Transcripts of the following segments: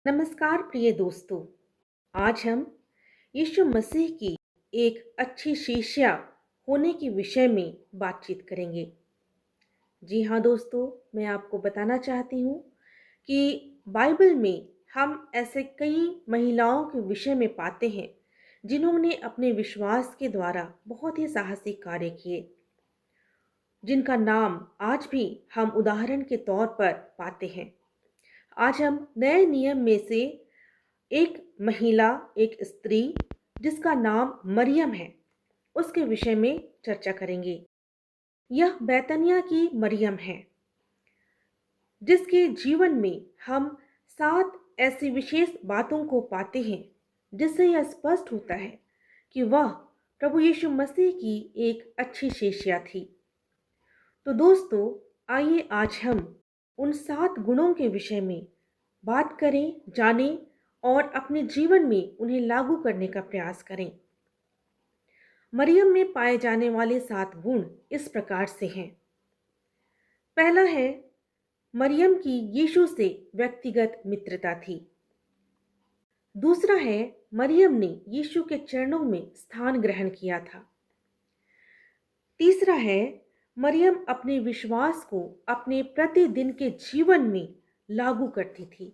नमस्कार प्रिय दोस्तों। आज हम यीशु मसीह की एक अच्छी शिष्या होने के विषय में बातचीत करेंगे। जी हाँ दोस्तों, मैं आपको बताना चाहती हूँ कि बाइबल में हम ऐसे कई महिलाओं के विषय में पाते हैं जिन्होंने अपने विश्वास के द्वारा बहुत ही साहसी कार्य किए, जिनका नाम आज भी हम उदाहरण के तौर पर पाते हैं। आज हम नए नियम में से एक महिला, एक स्त्री जिसका नाम मरियम है, उसके विषय में चर्चा करेंगे। यह बैतनिया की मरियम है, जिसके जीवन में हम 7 ऐसी विशेष बातों को पाते हैं, जिससे यह स्पष्ट होता है कि वह प्रभु यीशु मसीह की एक अच्छी शिष्या थी। तो दोस्तों, आइए आज हम उन 7 गुणों के विषय में बात करें, जानें और अपने जीवन में उन्हें लागू करने का प्रयास करें। मरियम में पाए जाने वाले 7 गुण इस प्रकार से हैं। पहला है, मरियम की यीशु से व्यक्तिगत मित्रता थी। दूसरा है, मरियम ने यीशु के चरणों में स्थान ग्रहण किया था। तीसरा है, मरियम अपने विश्वास को अपने प्रतिदिन के जीवन में लागू करती थी।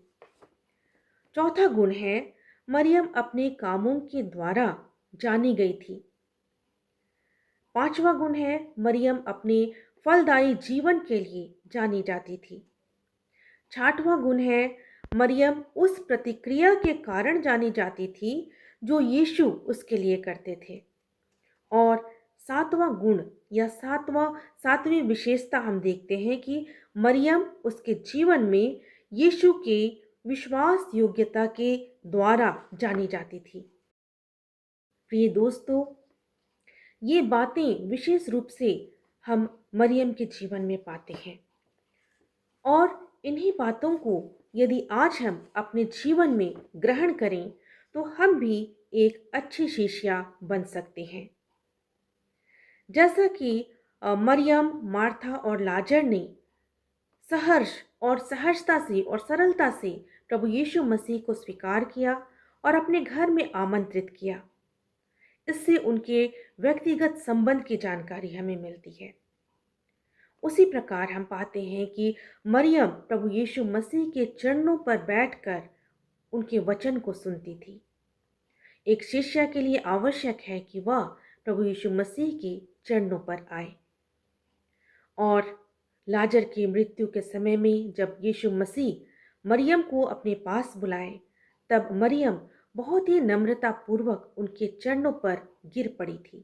चौथा गुण है, मरियम अपने कामों के द्वारा जानी गई थी। पांचवा गुण है, मरियम अपने फलदायी जीवन के लिए जानी जाती थी। छठवां गुण है, मरियम उस प्रतिक्रिया के कारण जानी जाती थी जो यीशु उसके लिए करते थे। और सातवां गुण या सातवीं विशेषता हम देखते हैं कि मरियम उसके जीवन में यीशु के विश्वास योग्यता के द्वारा जानी जाती थी। प्रिय दोस्तों, ये बातें विशेष रूप से हम मरियम के जीवन में पाते हैं और इन्हीं बातों को यदि आज हम अपने जीवन में ग्रहण करें तो हम भी एक अच्छी शिष्या बन सकते हैं। जैसा कि मरियम, मार्था और लाजर ने सहर्ष और सहजता से और सरलता से प्रभु यीशु मसीह को स्वीकार किया और अपने घर में आमंत्रित किया, इससे उनके व्यक्तिगत संबंध की जानकारी हमें मिलती है। उसी प्रकार हम पाते हैं कि मरियम प्रभु यीशु मसीह के चरणों पर बैठकर उनके वचन को सुनती थी। एक शिष्य के लिए आवश्यक है कि वह प्रभु यीशु मसीह के चरणों पर आए। और लाजर की मृत्यु के समय में जब यीशु मसीह मरियम को अपने पास बुलाए, तब मरियम बहुत ही नम्रता पूर्वक उनके चरणों पर गिर पड़ी थी।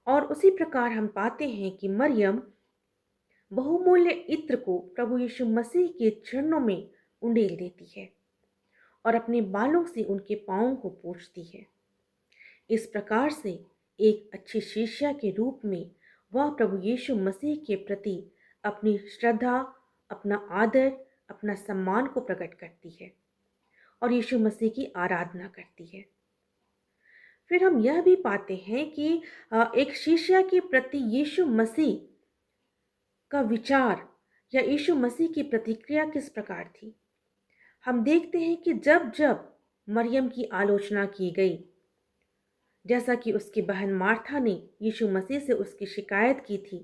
और उसी प्रकार हम पाते हैं कि मरियम बहुमूल्य इत्र को प्रभु यीशु मसीह के चरणों में उंडेल देती है और अपने बालों से उनके पांवों को पोंछती है। इस प्रकार से एक अच्छी शिष्या के रूप में वह प्रभु यीशु मसीह के प्रति अपनी श्रद्धा, अपना आदर, अपना सम्मान को प्रकट करती है और यीशु मसीह की आराधना करती है। फिर हम यह भी पाते हैं कि एक शिष्या के प्रति यीशु मसीह का विचार या यीशु मसीह की प्रतिक्रिया किस प्रकार थी। हम देखते हैं कि जब जब मरियम की आलोचना की गई, जैसा कि उसकी बहन मार्था ने यीशु मसीह से उसकी शिकायत की थी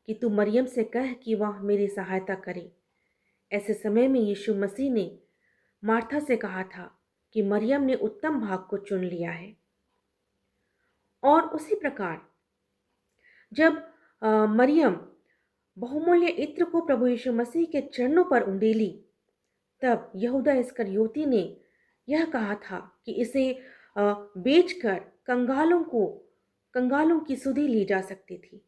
कि तू मरियम से कह कि वह मेरी सहायता करे, ऐसे समय में यीशु मसीह ने मार्था से कहा था कि मरियम ने उत्तम भाग को चुन लिया है। और उसी प्रकार जब मरियम बहुमूल्य इत्र को प्रभु यीशु मसीह के चरणों पर उंडेली, तब यहूदा इस्करियोती ने यह कहा था कि इसे बेचकर कंगालों की सुधि ली जा सकती थी।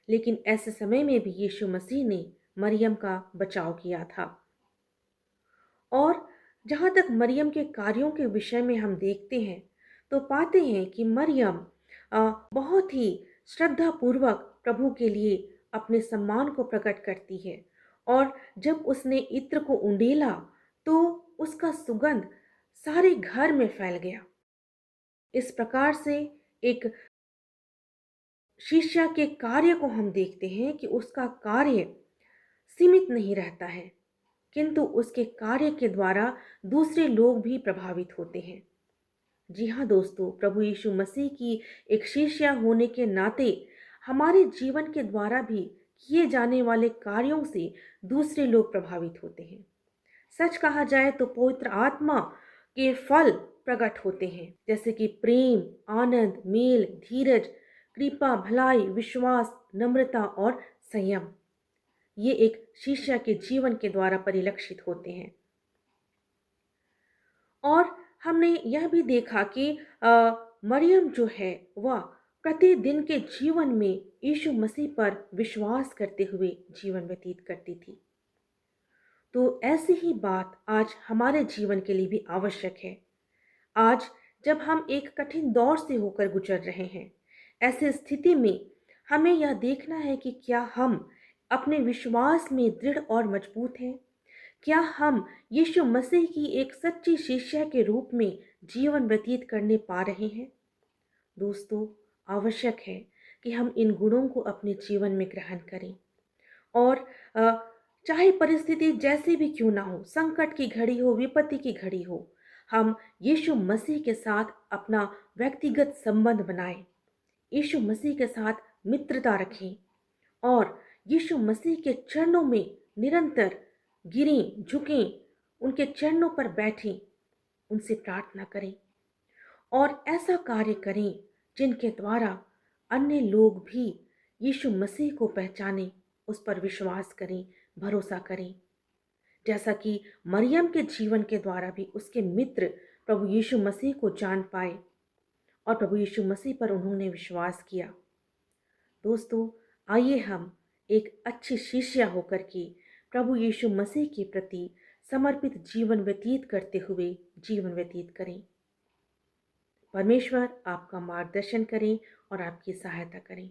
लेकिन ऐसे समय में भी यीशु मसीह ने मरियम का बचाव किया था। और जहाँ तक मरियम के कार्यों के विषय में हम देखते हैं तो पाते हैं कि मरियम बहुत ही श्रद्धापूर्वक प्रभु के लिए अपने सम्मान को प्रकट करती है और जब उसने इत्र को उंडेला तो उसका सुगंध सारे घर में फैल गया। इस प्रकार से एक शिष्या के कार्य को हम देखते हैं कि उसका कार्य सीमित नहीं रहता है, किंतु उसके कार्य के द्वारा दूसरे लोग भी प्रभावित होते हैं। जी हाँ दोस्तों, प्रभु यीशु मसीह की एक शिष्य होने के नाते हमारे जीवन के द्वारा भी किए जाने वाले कार्यों से दूसरे लोग प्रभावित होते हैं। सच कहा जाए तो पवित्र आत्मा के फल प्रकट होते हैं, जैसे कि प्रेम, आनंद, मेल, धीरज, कृपा, भलाई, विश्वास, नम्रता और संयम। ये एक शिष्य के जीवन के द्वारा परिलक्षित होते हैं। और हमने यह भी देखा कि मरियम जो है वह प्रतिदिन के जीवन में यीशु मसीह पर विश्वास करते हुए जीवन व्यतीत करती थी। तो ऐसी ही बात आज हमारे जीवन के लिए भी आवश्यक है। आज जब हम एक कठिन दौर से होकर गुजर रहे हैं, ऐसे स्थिति में हमें यह देखना है कि क्या हम अपने विश्वास में दृढ़ और मजबूत हैं। क्या हम यीशु मसीह की एक सच्ची शिष्या के रूप में जीवन व्यतीत करने पा रहे हैं। दोस्तों, आवश्यक है कि हम इन गुणों को अपने जीवन में ग्रहण करें और चाहे परिस्थिति जैसी भी क्यों ना हो, संकट की घड़ी हो, विपत्ति की घड़ी हो, हम यीशु मसीह के साथ अपना व्यक्तिगत संबंध बनाएं, यीशु मसीह के साथ मित्रता रखें और यीशु मसीह के चरणों में निरंतर गिरें, झुकें, उनके चरणों पर बैठें, उनसे प्रार्थना करें और ऐसा कार्य करें जिनके द्वारा अन्य लोग भी यीशु मसीह को पहचानें, उस पर विश्वास करें, भरोसा करें। जैसा कि मरियम के जीवन के द्वारा भी उसके मित्र प्रभु यीशु मसीह को जान पाए और प्रभु यीशु मसीह पर उन्होंने विश्वास किया। दोस्तों, आइए हम एक अच्छी शिष्या होकर के प्रभु यीशु मसीह के प्रति समर्पित जीवन व्यतीत करते हुए जीवन व्यतीत करें। परमेश्वर आपका मार्गदर्शन करें और आपकी सहायता करें।